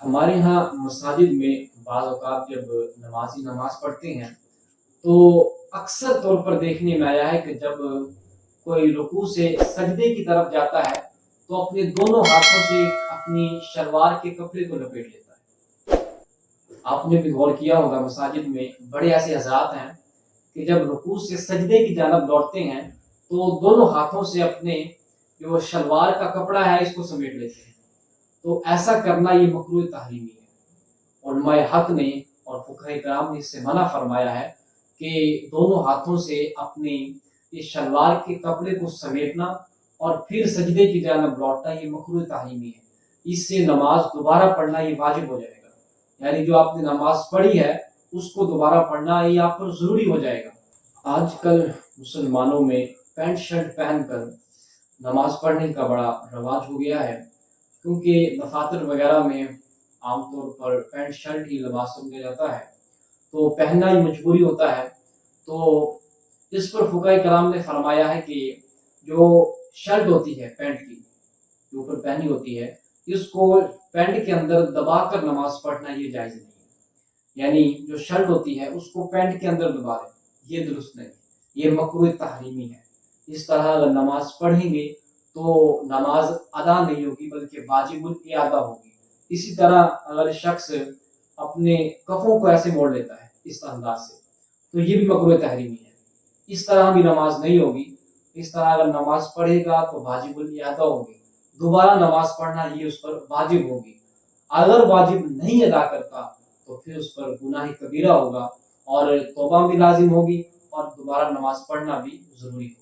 ہمارے یہاں مساجد میں بعض اوقات جب نمازی نماز پڑھتے ہیں تو اکثر طور پر دیکھنے میں آیا ہے کہ جب کوئی رکوع سے سجدے کی طرف جاتا ہے تو اپنے دونوں ہاتھوں سے اپنی شلوار کے کپڑے کو لپیٹ لیتا ہے۔ آپ نے بھی غور کیا ہوگا مساجد میں بڑے ایسے حضرات ہیں کہ جب رکوع سے سجدے کی جانب لوٹتے ہیں تو دونوں ہاتھوں سے اپنے جو شلوار کا کپڑا ہے اس کو سمیٹ لیتے ہیں۔ تو ایسا کرنا یہ مکروہ تحریمی ہے۔ علماء حق نے اور فقہ کرام نے اس سے منع فرمایا ہے کہ دونوں ہاتھوں سے اپنے اس شلوار کے کپڑے کو سمیٹنا اور پھر سجدے کی جانب لوٹنا یہ مکروہ تحریمی ہے۔ اس سے نماز دوبارہ پڑھنا یہ واجب ہو جائے گا، یعنی جو آپ نے نماز پڑھی ہے اس کو دوبارہ پڑھنا یہ آپ پر ضروری ہو جائے گا۔ آج کل مسلمانوں میں پینٹ شرٹ پہن کر نماز پڑھنے کا بڑا رواج ہو گیا ہے، کیونکہ دفاتر وغیرہ میں عام طور پر پینٹ شرٹ ہی لباس سمجھا جاتا ہے تو پہننا ہی مجبوری ہوتا ہے۔ تو اس پر فقہ کرام نے فرمایا ہے کہ جو شرٹ ہوتی ہے پینٹ کی جو اوپر پہنی ہوتی ہے اس کو پینٹ کے اندر دبا کر نماز پڑھنا یہ جائز نہیں ہے، یعنی جو شرٹ ہوتی ہے اس کو پینٹ کے اندر دبا لیں، یہ درست نہیں، یہ مکروہ تحریمی ہے۔ اس طرح اگر نماز پڑھیں گے تو نماز ادا نہیں ہوگی بلکہ واجب الاعادہ ہوگی۔ اسی طرح اگر شخص اپنے کفوں کو ایسے موڑ لیتا ہے اس انداز سے تو یہ بھی مکروہ تحریمی ہے، اس طرح بھی نماز نہیں ہوگی۔ اس طرح اگر نماز پڑھے گا تو واجب الاعادہ ہوگی، دوبارہ نماز پڑھنا یہ اس پر واجب ہوگی۔ اگر واجب نہیں ادا کرتا تو پھر اس پر گناہ کبیرہ ہوگا اور توبہ بھی لازم ہوگی اور دوبارہ نماز پڑھنا بھی ضروری ہوگا۔